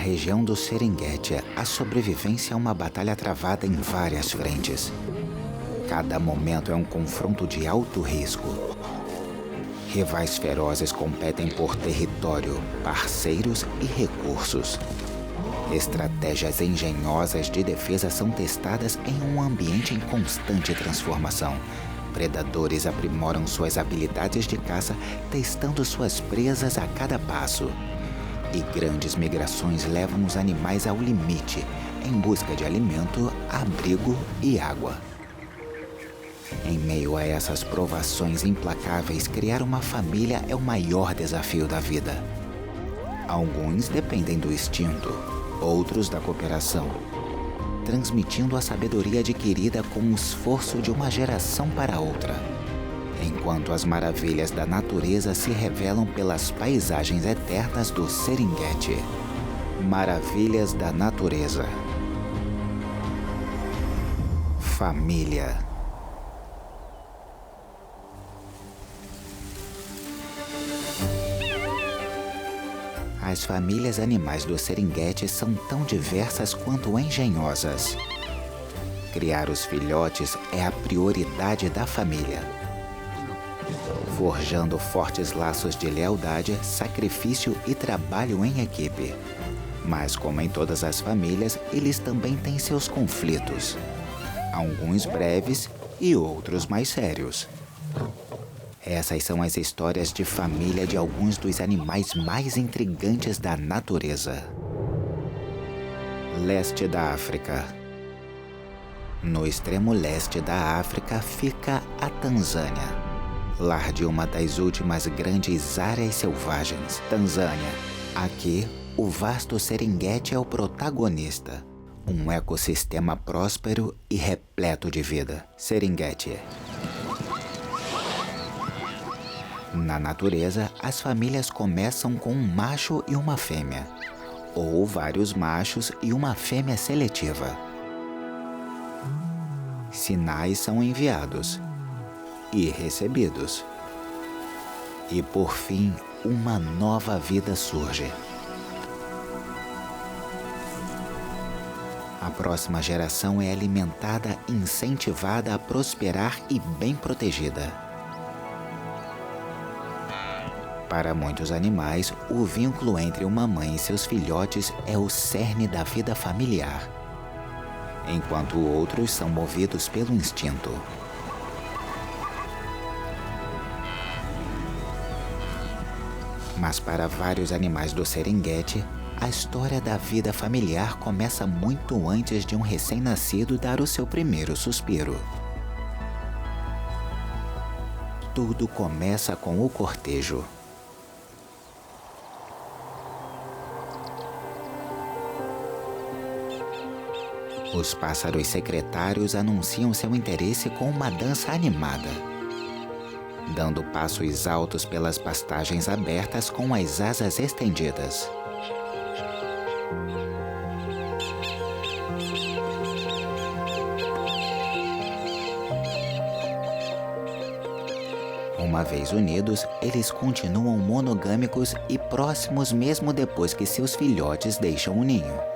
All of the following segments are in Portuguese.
região do Serengeti, a sobrevivência é uma batalha travada em várias frentes. Cada momento é um confronto de alto risco. Rivais ferozes competem por território, parceiros e recursos. Estratégias engenhosas de defesa são testadas em um ambiente em constante transformação. Predadores aprimoram suas habilidades de caça, testando suas presas a cada passo. E grandes migrações levam os animais ao limite, em busca de alimento, abrigo e água. Em meio a essas provações implacáveis, criar uma família é o maior desafio da vida. Alguns dependem do instinto, outros da cooperação, transmitindo a sabedoria adquirida com o esforço de uma geração para outra, enquanto as maravilhas da natureza se revelam pelas paisagens eternas do Serengeti. Maravilhas da natureza. Família. As famílias animais do Serengeti são tão diversas quanto engenhosas. Criar os filhotes é a prioridade da família, forjando fortes laços de lealdade, sacrifício e trabalho em equipe. Mas, como em todas as famílias, eles também têm seus conflitos. Alguns breves e outros mais sérios. Essas são as histórias de família de alguns dos animais mais intrigantes da natureza. Leste da África. No extremo leste da África fica a Tanzânia, lar de uma das últimas grandes áreas selvagens. Tanzânia. Aqui, o vasto Serengeti é o protagonista. Um ecossistema próspero e repleto de vida. Serengeti. Na natureza, as famílias começam com um macho e uma fêmea, ou vários machos e uma fêmea seletiva. Sinais são enviados e recebidos. E por fim, uma nova vida surge. A próxima geração é alimentada, incentivada a prosperar e bem protegida. Para muitos animais, o vínculo entre uma mãe e seus filhotes é o cerne da vida familiar, enquanto outros são movidos pelo instinto. Mas para vários animais do Serengeti, a história da vida familiar começa muito antes de um recém-nascido dar o seu primeiro suspiro. Tudo começa com o cortejo. Os pássaros secretários anunciam seu interesse com uma dança animada, dando passos altos pelas pastagens abertas com as asas estendidas. Uma vez unidos, eles continuam monogâmicos e próximos mesmo depois que seus filhotes deixam o ninho.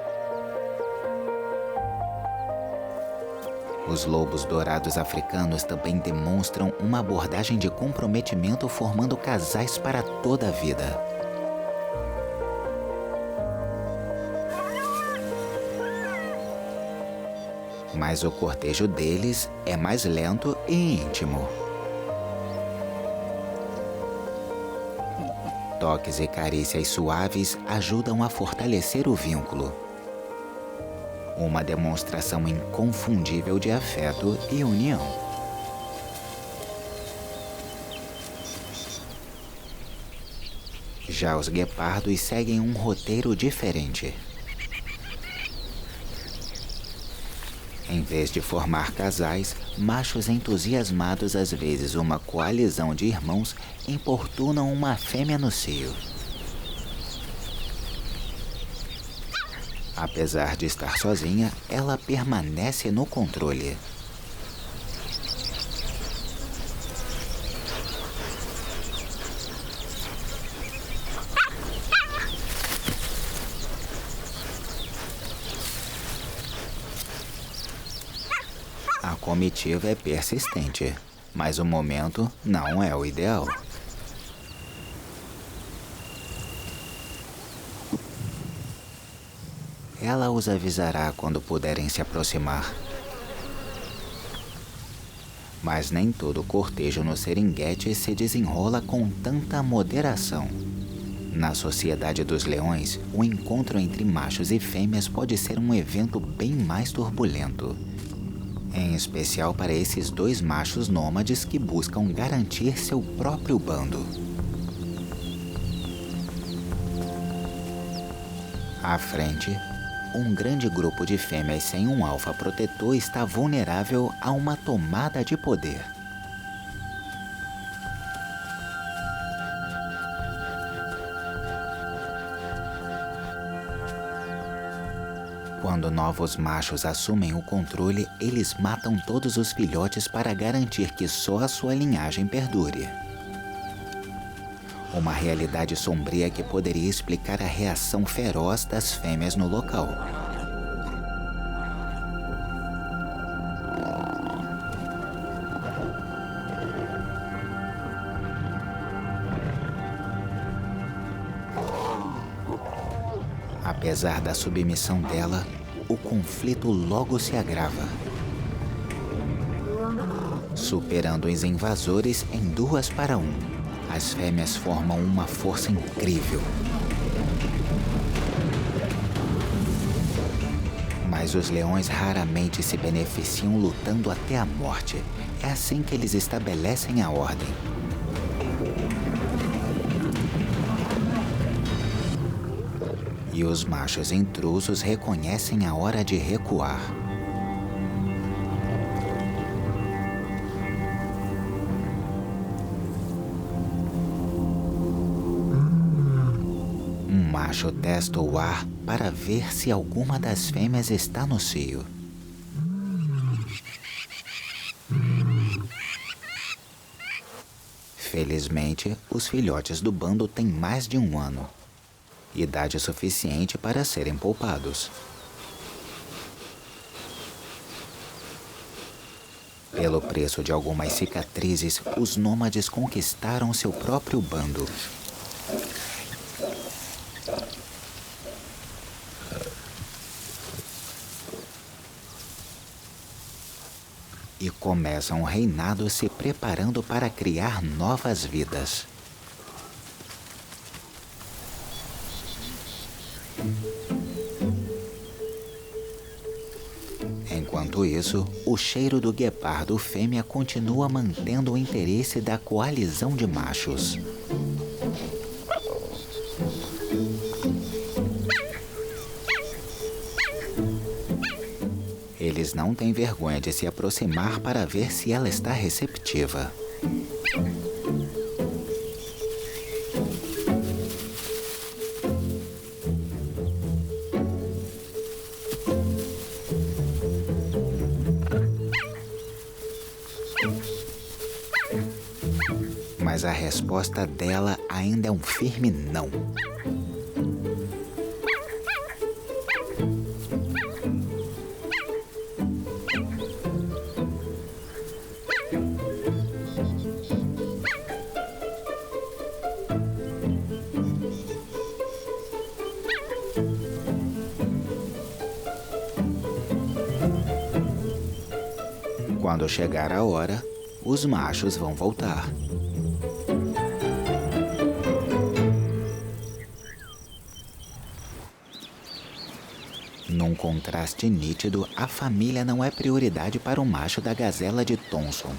Os lobos dourados africanos também demonstram uma abordagem de comprometimento, formando casais para toda a vida. Mas o cortejo deles é mais lento e íntimo. Toques e carícias suaves ajudam a fortalecer o vínculo. Uma demonstração inconfundível de afeto e união. Já os guepardos seguem um roteiro diferente. Em vez de formar casais, machos entusiasmados, às vezes uma coalizão de irmãos, importunam uma fêmea no cio. Apesar de estar sozinha, ela permanece no controle. comitiva é persistente, mas o momento não é o ideal. Ela os avisará quando puderem se aproximar. Mas nem todo cortejo no Serengeti se desenrola com tanta moderação. Na sociedade dos leões, o encontro entre machos e fêmeas pode ser um evento bem mais turbulento. Em especial para esses dois machos nômades que buscam garantir seu próprio bando. À frente, um grande grupo de fêmeas sem um alfa protetor está vulnerável a uma tomada de poder. Quando novos machos assumem o controle, eles matam todos os filhotes para garantir que só a sua linhagem perdure. Uma realidade sombria que poderia explicar a reação feroz das fêmeas no local. Apesar da submissão dela, o conflito logo se agrava, superando os invasores em 2-1. As fêmeas formam uma força incrível. Mas os leões raramente se beneficiam lutando até a morte. É assim que eles estabelecem a ordem. E os machos intrusos reconhecem a hora de recuar. Um macho testa o ar para ver se alguma das fêmeas está no cio. Felizmente, os filhotes do bando têm mais de 1 ano. Idade suficiente para serem poupados. Pelo preço de algumas cicatrizes, os nômades conquistaram seu próprio bando. E começam um reinado se preparando para criar novas vidas. Enquanto isso, o cheiro do guepardo fêmea continua mantendo o interesse da coalizão de machos. Eles não têm vergonha de se aproximar para ver se ela está receptiva. Mas a resposta dela ainda é um firme não. Quando chegar a hora, os machos vão voltar. Num contraste nítido, a família não é prioridade para o macho da gazela de Thomson.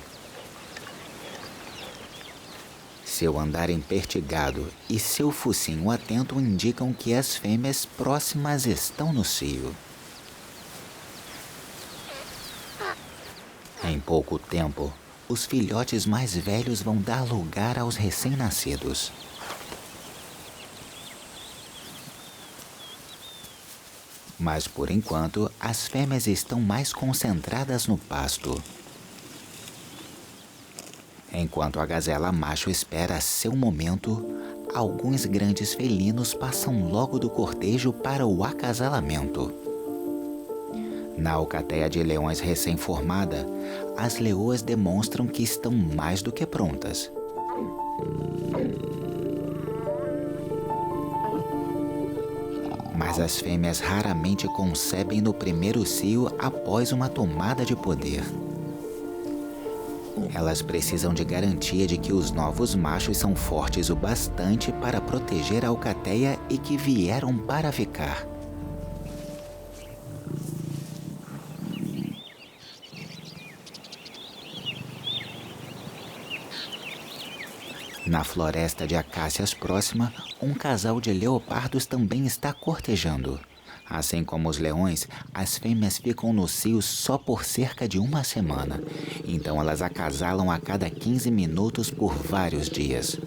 Seu andar empertigado e seu focinho atento indicam que as fêmeas próximas estão no cio. Em pouco tempo, os filhotes mais velhos vão dar lugar aos recém-nascidos. Mas, por enquanto, as fêmeas estão mais concentradas no pasto. Enquanto a gazela macho espera seu momento, alguns grandes felinos passam logo do cortejo para o acasalamento. Na alcateia de leões recém-formada, as leoas demonstram que estão mais do que prontas. Mas as fêmeas raramente concebem no primeiro cio após uma tomada de poder. Elas precisam de garantia de que os novos machos são fortes o bastante para proteger a alcateia e que vieram para ficar. Na floresta de acácias próxima, um casal de leopardos também está cortejando. Assim como os leões, as fêmeas ficam no cio só por cerca de uma semana. Então elas acasalam a cada 15 minutos por vários dias.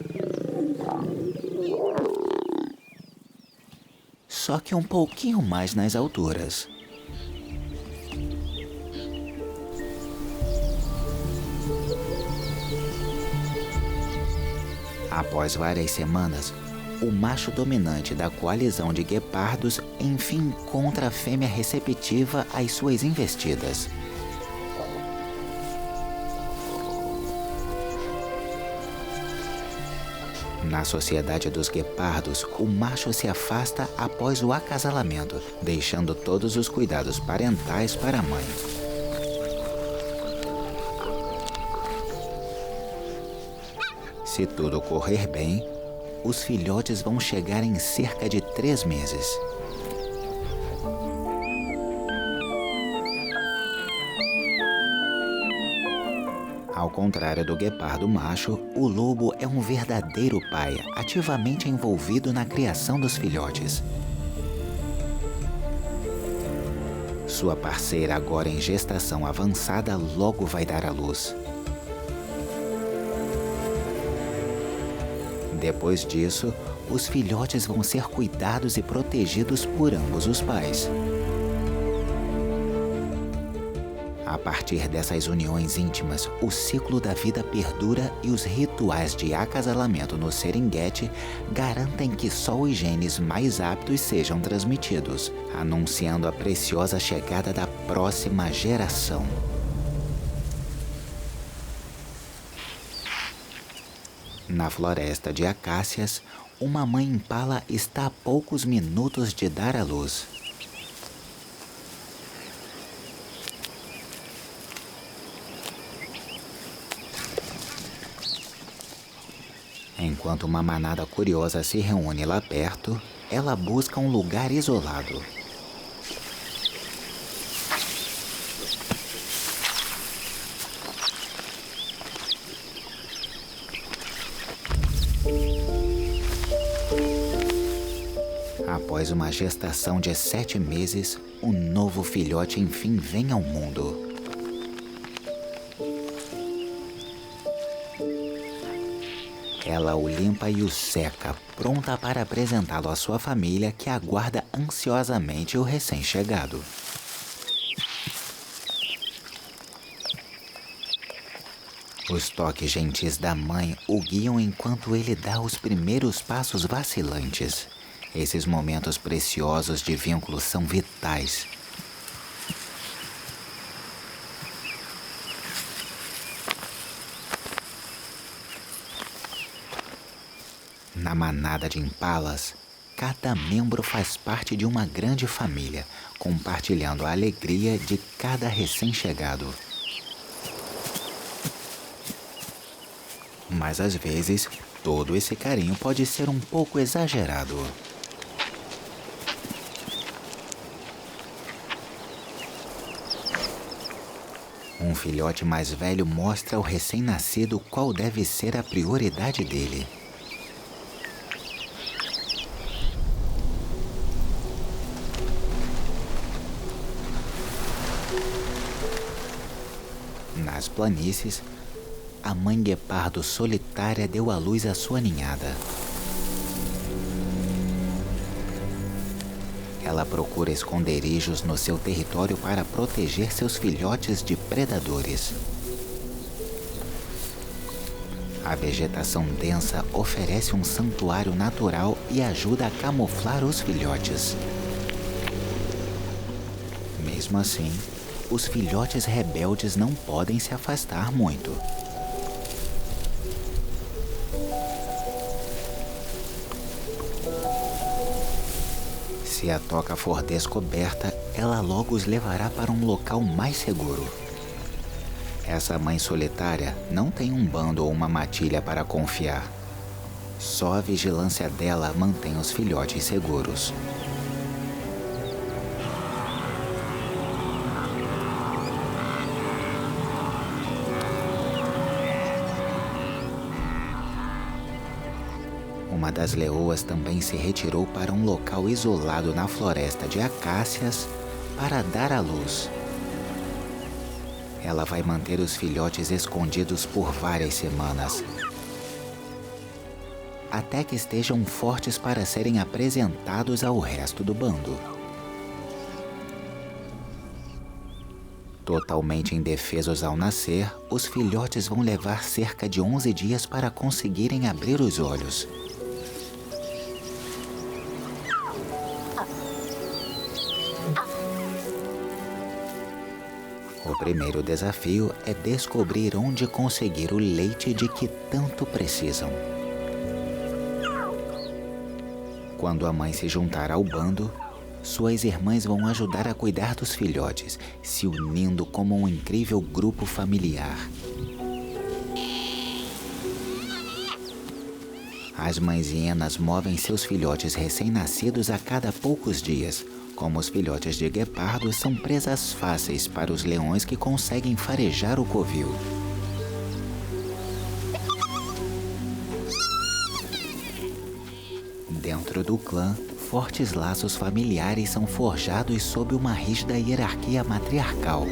Só que um pouquinho mais nas alturas. Após várias semanas, o macho dominante da coalizão de guepardos enfim encontra a fêmea receptiva às suas investidas. Na sociedade dos guepardos, o macho se afasta após o acasalamento, deixando todos os cuidados parentais para a mãe. Se tudo correr bem, os filhotes vão chegar em cerca de 3 meses. Ao contrário do guepardo macho, o lobo é um verdadeiro pai, ativamente envolvido na criação dos filhotes. Sua parceira, agora em gestação avançada, logo vai dar à luz. Depois disso, os filhotes vão ser cuidados e protegidos por ambos os pais. A partir dessas uniões íntimas, o ciclo da vida perdura e os rituais de acasalamento no seringuete garantem que só os genes mais aptos sejam transmitidos, anunciando a preciosa chegada da próxima geração. Na floresta de acácias, uma mãe impala está a poucos minutos de dar à luz. Enquanto uma manada curiosa se reúne lá perto, ela busca um lugar isolado. Após uma gestação de 7 meses, um novo filhote enfim vem ao mundo. Ela o limpa e o seca, pronta para apresentá-lo à sua família, que aguarda ansiosamente o recém-chegado. Os toques gentis da mãe o guiam enquanto ele dá os primeiros passos vacilantes. Esses momentos preciosos de vínculo são vitais. Na manada de impalas, cada membro faz parte de uma grande família, compartilhando a alegria de cada recém-chegado. Mas às vezes, todo esse carinho pode ser um pouco exagerado. Um filhote mais velho mostra ao recém-nascido qual deve ser a prioridade dele. Nas planícies, a mãe guepardo solitária deu à luz a sua ninhada. Ela procura esconderijos no seu território para proteger seus filhotes de predadores. A vegetação densa oferece um santuário natural e ajuda a camuflar os filhotes. Mesmo assim, os filhotes rebeldes não podem se afastar muito. Se a toca for descoberta, ela logo os levará para um local mais seguro. Essa mãe solitária não tem um bando ou uma matilha para confiar. Só a vigilância dela mantém os filhotes seguros. Uma das leoas também se retirou para um local isolado na floresta de acácias para dar à luz. Ela vai manter os filhotes escondidos por várias semanas, até que estejam fortes para serem apresentados ao resto do bando. Totalmente indefesos ao nascer, os filhotes vão levar cerca de 11 dias para conseguirem abrir os olhos. O primeiro desafio é descobrir onde conseguir o leite de que tanto precisam. Quando a mãe se juntar ao bando, suas irmãs vão ajudar a cuidar dos filhotes, se unindo como um incrível grupo familiar. As mães hienas movem seus filhotes recém-nascidos a cada poucos dias. Como os filhotes de guepardo são presas fáceis para os leões que conseguem farejar o covil. Dentro do clã, fortes laços familiares são forjados sob uma rígida hierarquia matriarcal.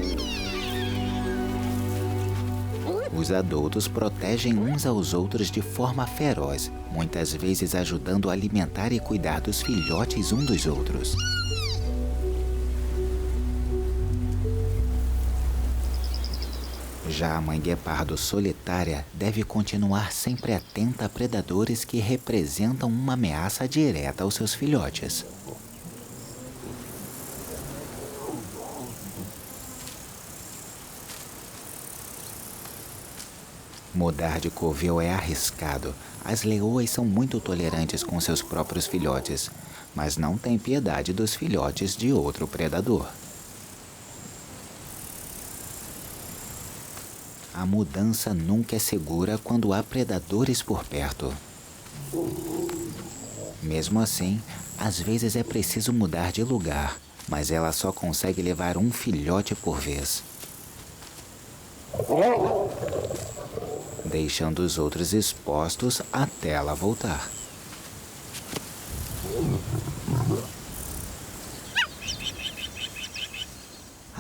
Os adultos protegem uns aos outros de forma feroz, muitas vezes ajudando a alimentar e cuidar dos filhotes uns dos outros. Já a mãe guepardo solitária deve continuar sempre atenta a predadores que representam uma ameaça direta aos seus filhotes. Mudar de covil é arriscado. As leoas são muito tolerantes com seus próprios filhotes, mas não têm piedade dos filhotes de outro predador. A mudança nunca é segura quando há predadores por perto. Mesmo assim, às vezes é preciso mudar de lugar, mas ela só consegue levar um filhote por vez, deixando os outros expostos até ela voltar.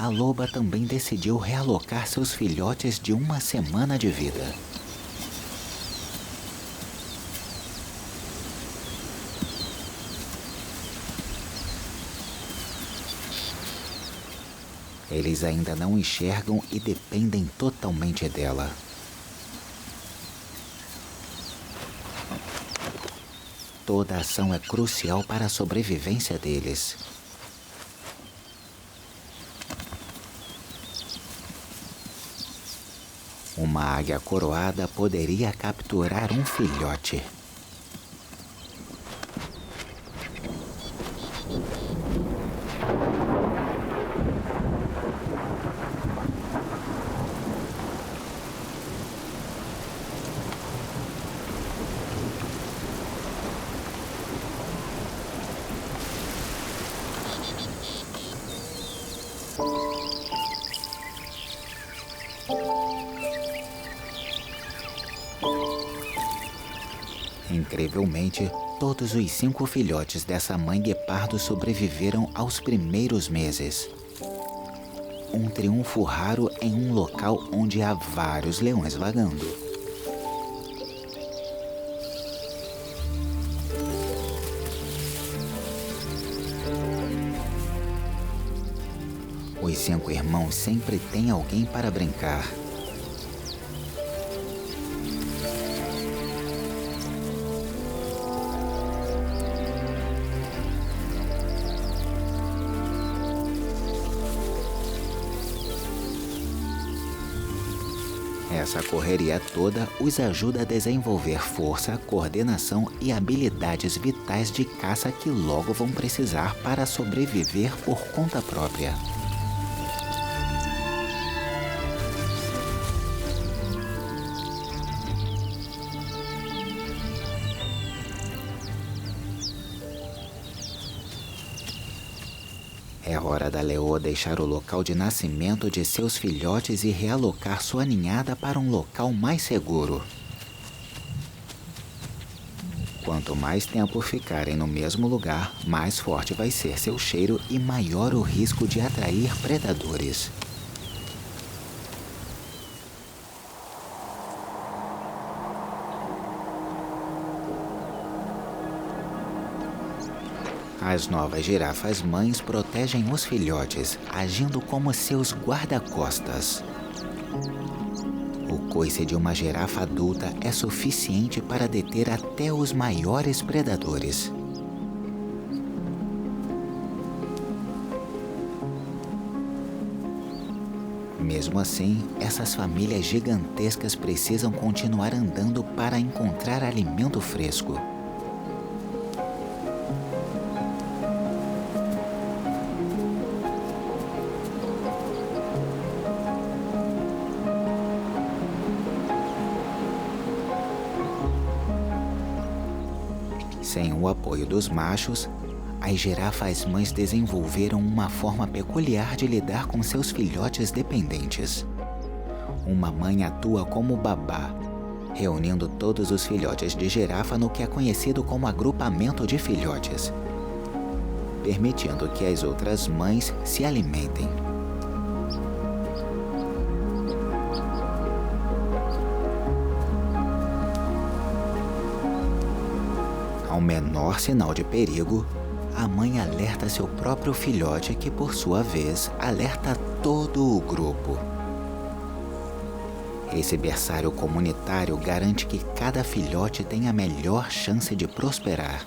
A loba também decidiu realocar seus filhotes de uma semana de vida. Eles ainda não enxergam e dependem totalmente dela. Toda ação é crucial para a sobrevivência deles. Uma águia coroada poderia capturar um filhote. Incrivelmente, todos os 5 filhotes dessa mãe guepardo sobreviveram aos primeiros meses. Um triunfo raro em um local onde há vários leões vagando. Os 5 irmãos sempre têm alguém para brincar. Essa correria toda os ajuda a desenvolver força, coordenação e habilidades vitais de caça que logo vão precisar para sobreviver por conta própria. É hora da leoa deixar o local de nascimento de seus filhotes e realocar sua ninhada para um local mais seguro. Quanto mais tempo ficarem no mesmo lugar, mais forte vai ser seu cheiro e maior o risco de atrair predadores. As novas girafas mães protegem os filhotes, agindo como seus guarda-costas. O coice de uma girafa adulta é suficiente para deter até os maiores predadores. Mesmo assim, essas famílias gigantescas precisam continuar andando para encontrar alimento fresco. Sem o apoio dos machos, as girafas mães desenvolveram uma forma peculiar de lidar com seus filhotes dependentes. Uma mãe atua como babá, reunindo todos os filhotes de girafa no que é conhecido como agrupamento de filhotes, permitindo que as outras mães se alimentem. Ao menor sinal de perigo, a mãe alerta seu próprio filhote, que por sua vez alerta todo o grupo. Esse berçário comunitário garante que cada filhote tenha a melhor chance de prosperar.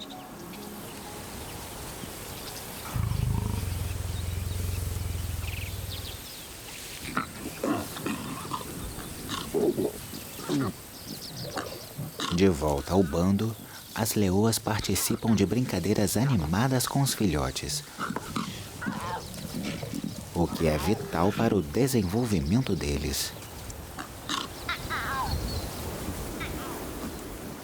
De volta ao bando, as leoas participam de brincadeiras animadas com os filhotes, o que é vital para o desenvolvimento deles.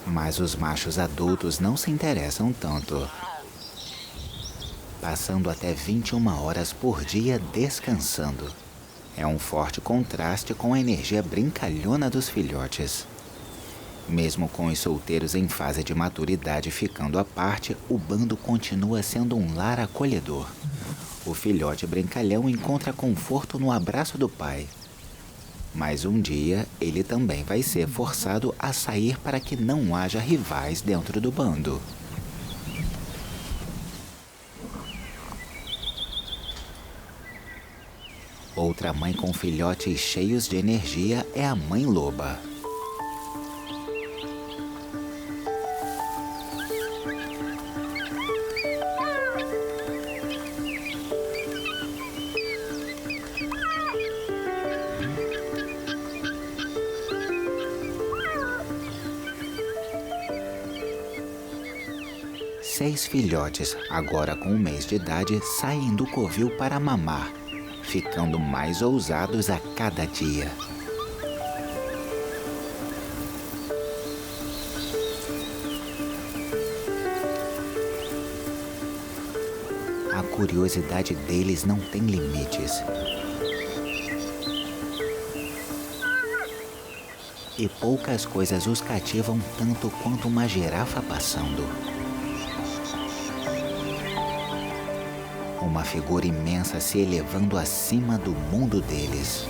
Mas os machos adultos não se interessam tanto, passando até 21 horas por dia descansando. É um forte contraste com a energia brincalhona dos filhotes. Mesmo com os solteiros em fase de maturidade ficando à parte, o bando continua sendo um lar acolhedor. O filhote brincalhão encontra conforto no abraço do pai. Mas um dia, ele também vai ser forçado a sair para que não haja rivais dentro do bando. Outra mãe com filhotes cheios de energia é a mãe loba. Seis filhotes, agora com 1 mês de idade, saem do covil para mamar, ficando mais ousados a cada dia. A curiosidade deles não tem limites. E poucas coisas os cativam tanto quanto uma girafa passando. Uma figura imensa se elevando acima do mundo deles.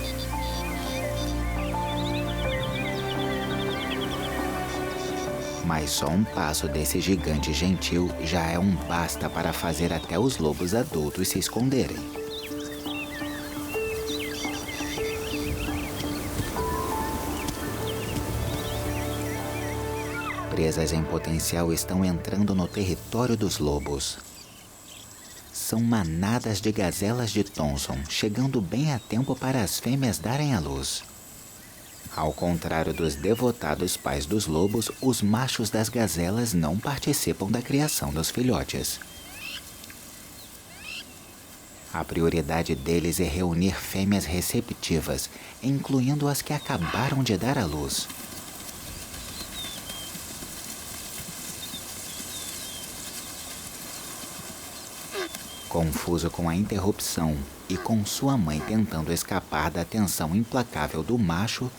Mas só um passo desse gigante gentil já é um basta para fazer até os lobos adultos se esconderem. Presas em potencial estão entrando no território dos lobos. São manadas de gazelas de Thomson, chegando bem a tempo para as fêmeas darem à luz. Ao contrário dos devotados pais dos lobos, os machos das gazelas não participam da criação dos filhotes. A prioridade deles é reunir fêmeas receptivas, incluindo as que acabaram de dar à luz. Confuso com a interrupção e com sua mãe tentando escapar da tensão implacável do macho,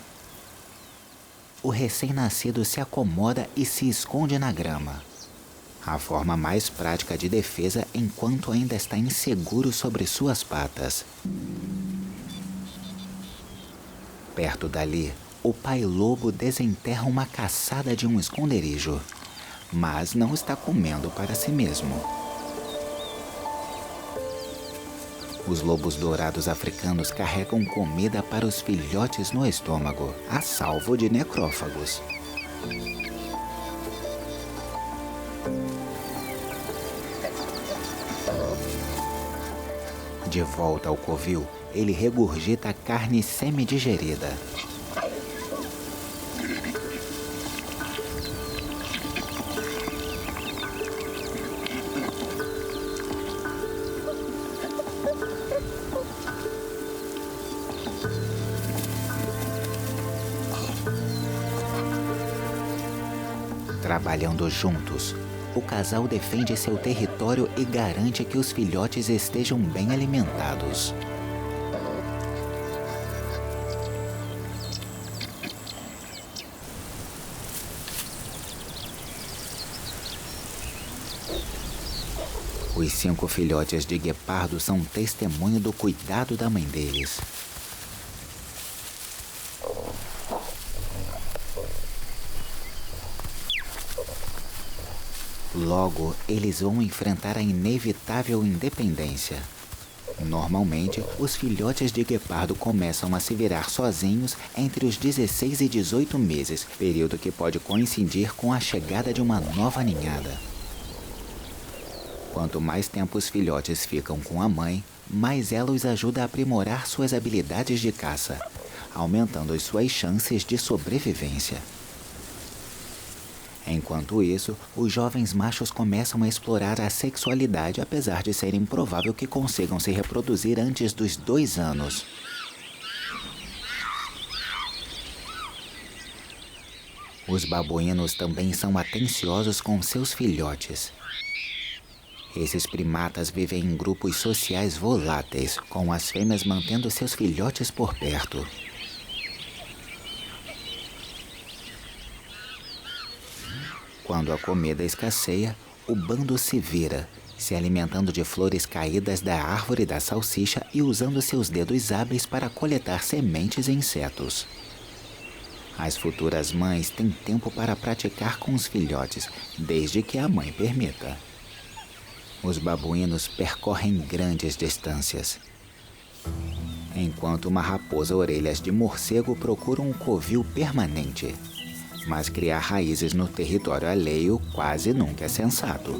o recém-nascido se acomoda e se esconde na grama. A forma mais prática de defesa enquanto ainda está inseguro sobre suas patas. Perto dali, o pai lobo desenterra uma caçada de um esconderijo, mas não está comendo para si mesmo. Os lobos dourados africanos carregam comida para os filhotes no estômago, a salvo de necrófagos. De volta ao covil, ele regurgita carne semi-digerida. Trabalhando juntos, o casal defende seu território e garante que os filhotes estejam bem alimentados. Os 5 filhotes de guepardo são testemunho do cuidado da mãe deles. Logo, eles vão enfrentar a inevitável independência. Normalmente, os filhotes de guepardo começam a se virar sozinhos entre os 16 e 18 meses, período que pode coincidir com a chegada de uma nova ninhada. Quanto mais tempo os filhotes ficam com a mãe, mais ela os ajuda a aprimorar suas habilidades de caça, aumentando suas chances de sobrevivência. Enquanto isso, os jovens machos começam a explorar a sexualidade, apesar de ser improvável que consigam se reproduzir antes dos 2 anos. Os babuínos também são atenciosos com seus filhotes. Esses primatas vivem em grupos sociais voláteis, com as fêmeas mantendo seus filhotes por perto. Quando a comida escasseia, o bando se vira, se alimentando de flores caídas da árvore da salsicha e usando seus dedos hábeis para coletar sementes e insetos. As futuras mães têm tempo para praticar com os filhotes, desde que a mãe permita. Os babuínos percorrem grandes distâncias, enquanto uma raposa orelhas de morcego procura um covil permanente. Mas criar raízes no território alheio quase nunca é sensato.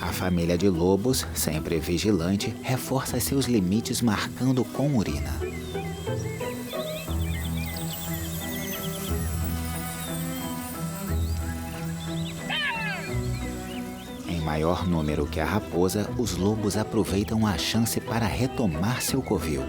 A família de lobos, sempre vigilante, reforça seus limites marcando com urina. Em maior número que a raposa, os lobos aproveitam a chance para retomar seu covil.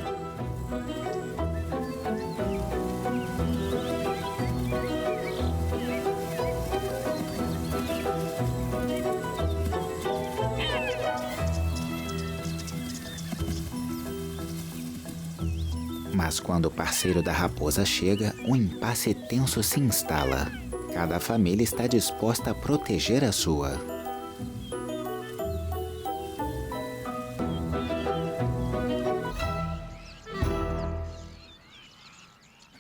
Mas quando o parceiro da raposa chega, um impasse tenso se instala. Cada família está disposta a proteger a sua.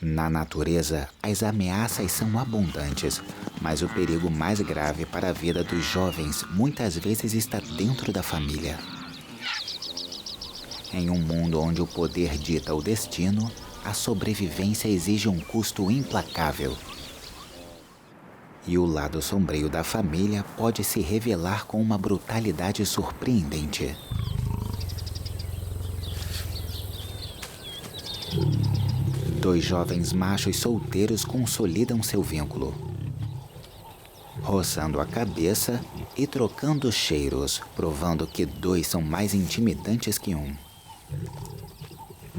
Na natureza, as ameaças são abundantes, mas o perigo mais grave para a vida dos jovens muitas vezes está dentro da família. Em um mundo onde o poder dita o destino, a sobrevivência exige um custo implacável. E o lado sombrio da família pode se revelar com uma brutalidade surpreendente. Dois jovens machos solteiros consolidam seu vínculo, roçando a cabeça e trocando cheiros, provando que dois são mais intimidantes que um.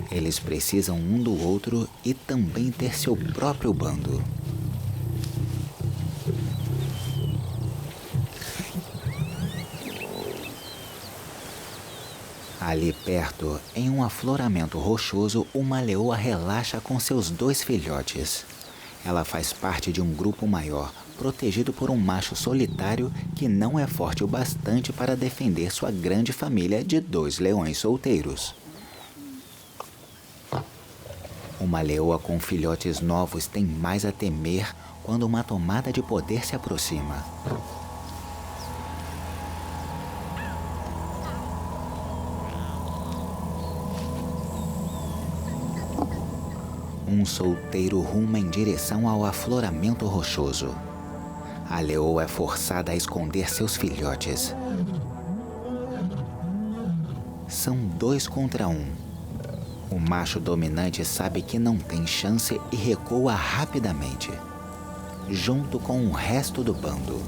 Eles precisam um do outro e também ter seu próprio bando. Ali perto, em um afloramento rochoso, uma leoa relaxa com seus dois filhotes. Ela faz parte de um grupo maior, protegido por um macho solitário que não é forte o bastante para defender sua grande família de dois leões solteiros. Uma leoa com filhotes novos tem mais a temer quando uma tomada de poder se aproxima. Um solteiro ruma em direção ao afloramento rochoso. A leoa é forçada a esconder seus filhotes. São 2 contra 1. O macho dominante sabe que não tem chance e recua rapidamente, junto com o resto do bando.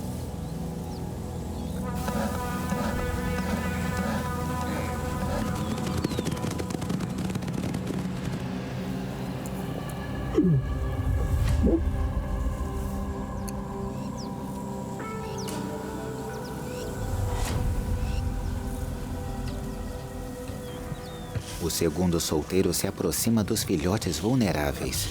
O segundo solteiro se aproxima dos filhotes vulneráveis.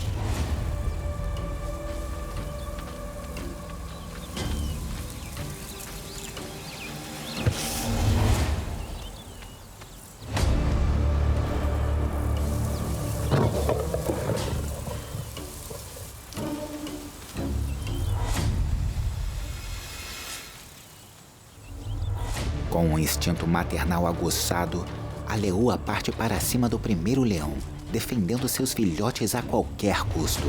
Com um instinto maternal aguçado, a leoa parte para cima do primeiro leão, defendendo seus filhotes a qualquer custo.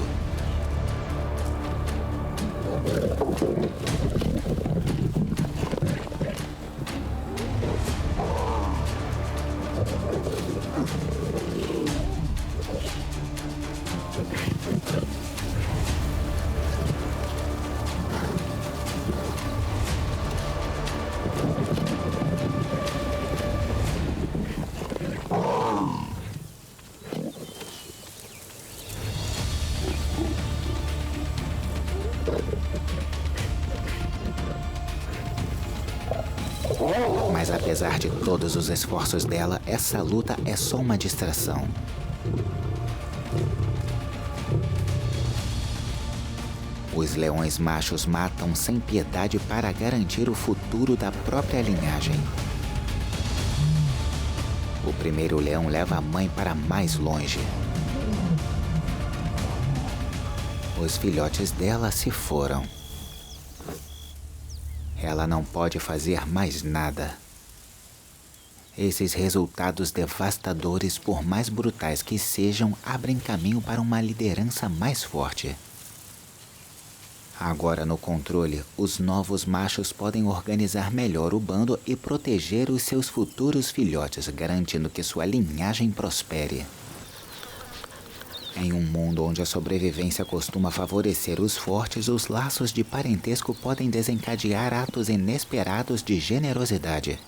Mas apesar de todos os esforços dela, essa luta é só uma distração. Os leões machos matam sem piedade para garantir o futuro da própria linhagem. O primeiro leão leva a mãe para mais longe. Os filhotes dela se foram. Ela não pode fazer mais nada. Esses resultados devastadores, por mais brutais que sejam, abrem caminho para uma liderança mais forte. Agora no controle, os novos machos podem organizar melhor o bando e proteger os seus futuros filhotes, garantindo que sua linhagem prospere. Em um mundo onde a sobrevivência costuma favorecer os fortes, os laços de parentesco podem desencadear atos inesperados de generosidade.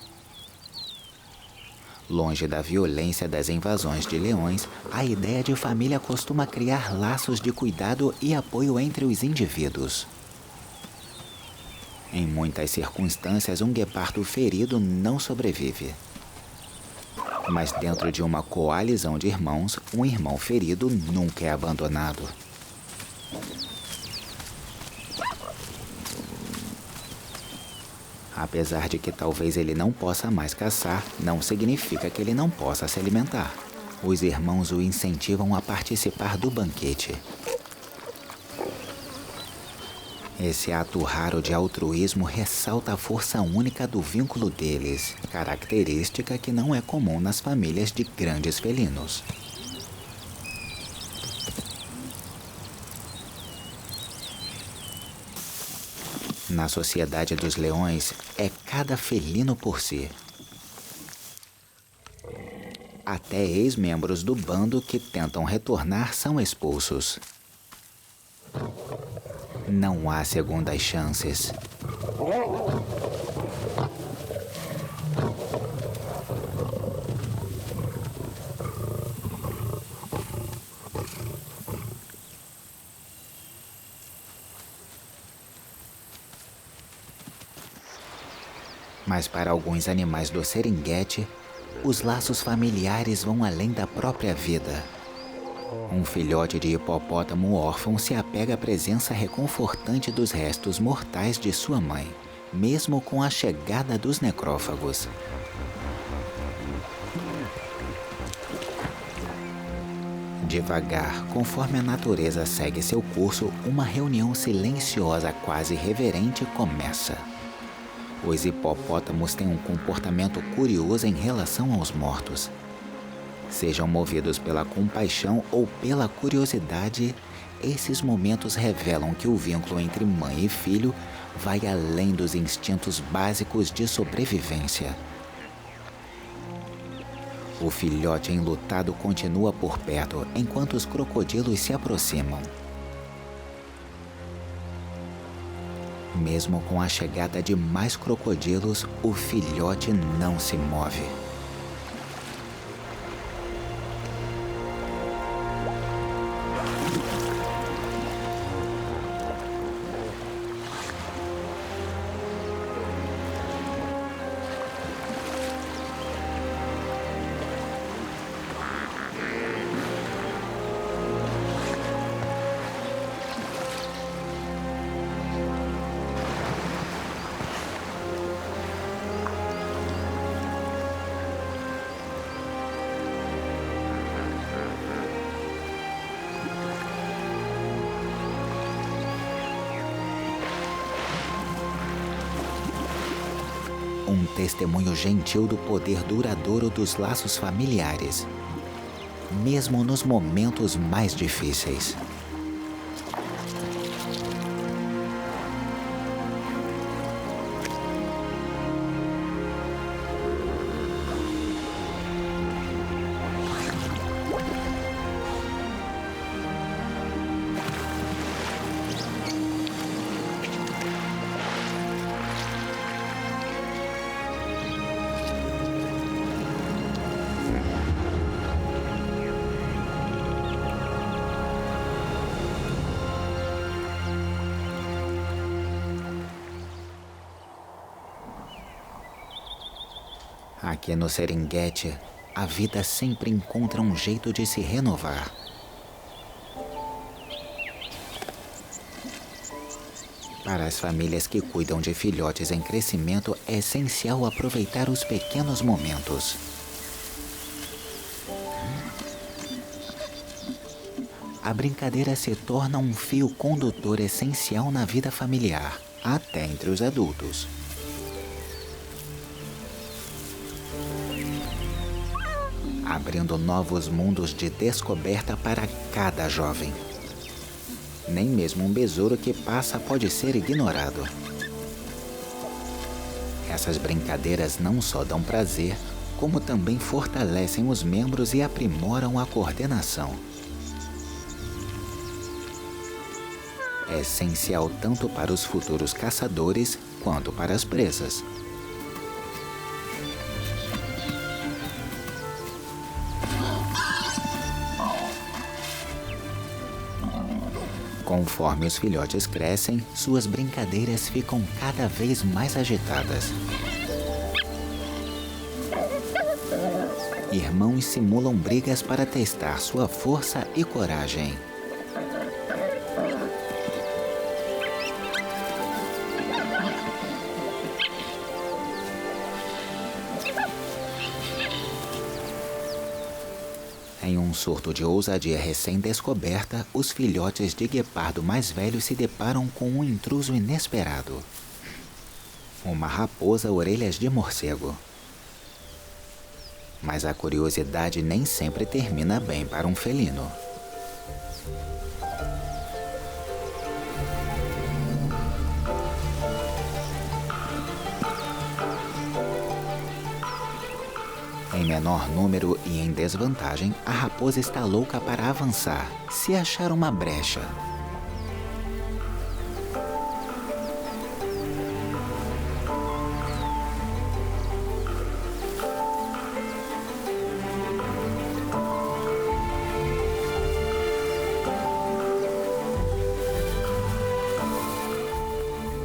Longe da violência das invasões de leões, a ideia de família costuma criar laços de cuidado e apoio entre os indivíduos. Em muitas circunstâncias, um guepardo ferido não sobrevive. Mas dentro de uma coalizão de irmãos, um irmão ferido nunca é abandonado. Apesar de que talvez ele não possa mais caçar, não significa que ele não possa se alimentar. Os irmãos o incentivam a participar do banquete. Esse ato raro de altruísmo ressalta a força única do vínculo deles, característica que não é comum nas famílias de grandes felinos. Na sociedade dos leões, é cada felino por si. Até ex-membros do bando que tentam retornar são expulsos. Não há segundas chances. Mas para alguns animais do Serengeti, os laços familiares vão além da própria vida. Um filhote de hipopótamo órfão se apega à presença reconfortante dos restos mortais de sua mãe, mesmo com a chegada dos necrófagos. Devagar, conforme a natureza segue seu curso, uma reunião silenciosa, quase reverente, começa. Os hipopótamos têm um comportamento curioso em relação aos mortos. Sejam movidos pela compaixão ou pela curiosidade, esses momentos revelam que o vínculo entre mãe e filho vai além dos instintos básicos de sobrevivência. O filhote enlutado continua por perto enquanto os crocodilos se aproximam. Mesmo com a chegada de mais crocodilos, o filhote não se move. Um testemunho gentil do poder duradouro dos laços familiares, mesmo nos momentos mais difíceis. Aqui no Serengeti, a vida sempre encontra um jeito de se renovar. Para as famílias que cuidam de filhotes em crescimento, é essencial aproveitar os pequenos momentos. A brincadeira se torna um fio condutor essencial na vida familiar, até entre os adultos. Abrindo novos mundos de descoberta para cada jovem. Nem mesmo um besouro que passa pode ser ignorado. Essas brincadeiras não só dão prazer, como também fortalecem os membros e aprimoram a coordenação. É essencial tanto para os futuros caçadores quanto para as presas. Conforme os filhotes crescem, suas brincadeiras ficam cada vez mais agitadas. Irmãos simulam brigas para testar sua força e coragem. Em um surto de ousadia recém-descoberta, os filhotes de guepardo mais velhos se deparam com um intruso inesperado. Uma raposa orelhas de morcego. Mas a curiosidade nem sempre termina bem para um felino. Em menor número e em desvantagem, a raposa está louca para avançar, se achar uma brecha.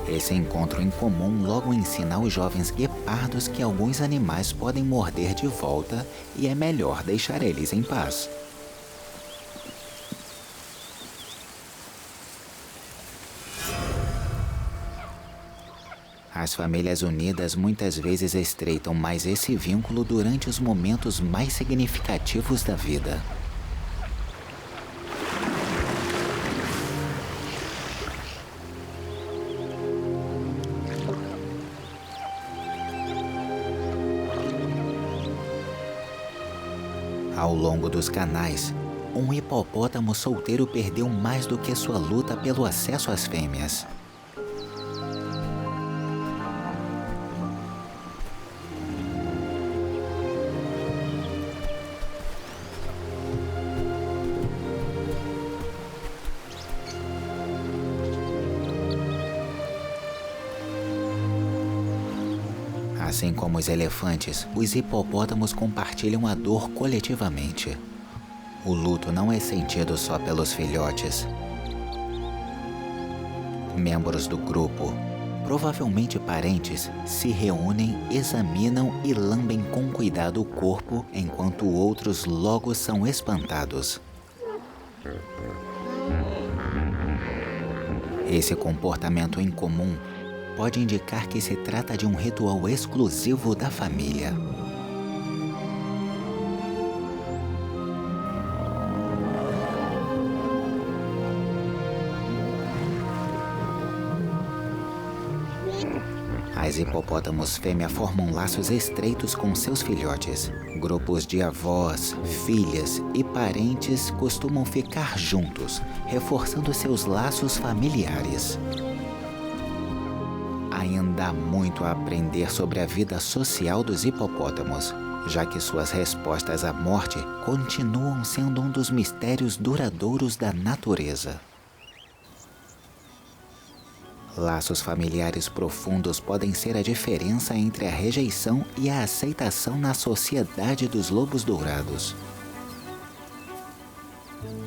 Esse encontro em comum logo ensina aos jovens guepardos que alguns animais podem morder de volta e é melhor deixar eles em paz. As famílias unidas muitas vezes estreitam mais esse vínculo durante os momentos mais significativos da vida. Ao longo dos canais, um hipopótamo solteiro perdeu mais do que sua luta pelo acesso às fêmeas. Assim como os elefantes, os hipopótamos compartilham a dor coletivamente. O luto não é sentido só pelos filhotes. Membros do grupo, provavelmente parentes, se reúnem, examinam e lambem com cuidado o corpo, enquanto outros logo são espantados. Esse comportamento incomum pode indicar que se trata de um ritual exclusivo da família. As hipopótamos fêmea formam laços estreitos com seus filhotes. Grupos de avós, filhas e parentes costumam ficar juntos, reforçando seus laços familiares. Ainda há muito a aprender sobre a vida social dos hipopótamos, já que suas respostas à morte continuam sendo um dos mistérios duradouros da natureza. Laços familiares profundos podem ser a diferença entre a rejeição e a aceitação na sociedade dos lobos dourados.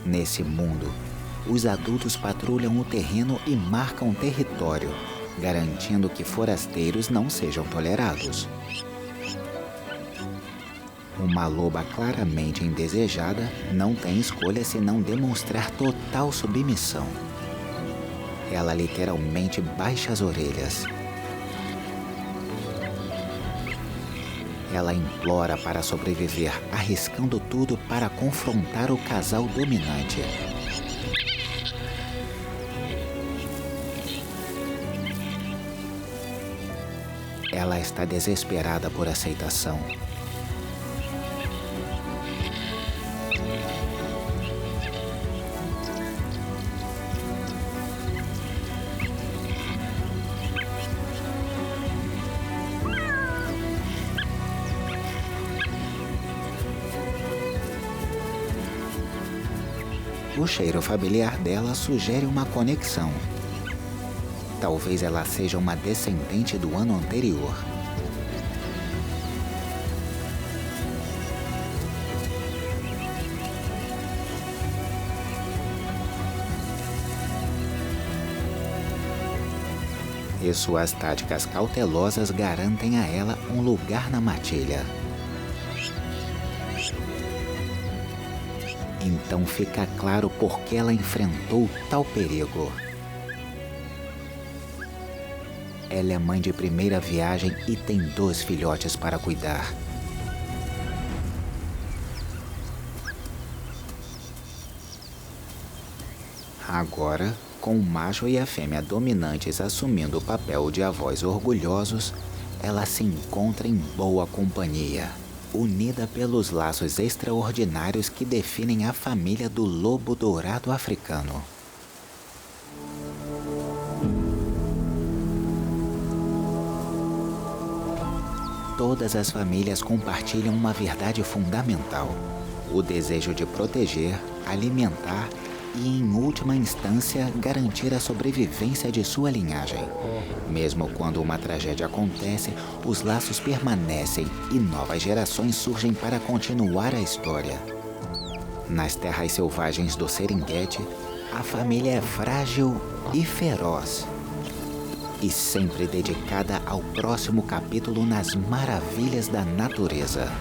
Nesse mundo, os adultos patrulham o terreno e marcam território, garantindo que forasteiros não sejam tolerados. Uma loba claramente indesejada não tem escolha senão demonstrar total submissão. Ela literalmente baixa as orelhas. Ela implora para sobreviver, arriscando tudo para confrontar o casal dominante. Ela está desesperada por aceitação. O cheiro familiar dela sugere uma conexão. Talvez ela seja uma descendente do ano anterior. E suas táticas cautelosas garantem a ela um lugar na matilha. Então fica claro por que ela enfrentou tal perigo. Ela é mãe de primeira viagem e tem 2 filhotes para cuidar. Agora, com o macho e a fêmea dominantes assumindo o papel de avós orgulhosos, ela se encontra em boa companhia, unida pelos laços extraordinários que definem a família do lobo dourado africano. todas as famílias compartilham uma verdade fundamental: o desejo de proteger, alimentar e, em última instância, garantir a sobrevivência de sua linhagem. Mesmo quando uma tragédia acontece, os laços permanecem e novas gerações surgem para continuar a história. Nas terras selvagens do Serengeti, a família é frágil e feroz, e sempre dedicada ao próximo capítulo nas maravilhas da natureza.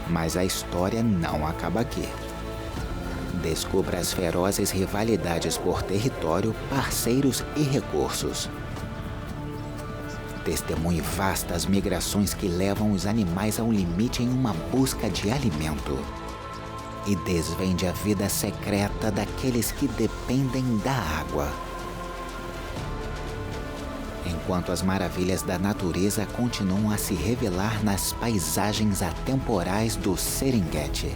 Mas a história não acaba aqui. Descubra as ferozes rivalidades por território, parceiros e recursos. Testemunhe vastas migrações que levam os animais ao limite em uma busca de alimento. E desvende a vida secreta daqueles que dependem da água. Enquanto as maravilhas da natureza continuam a se revelar nas paisagens atemporais do Serengeti.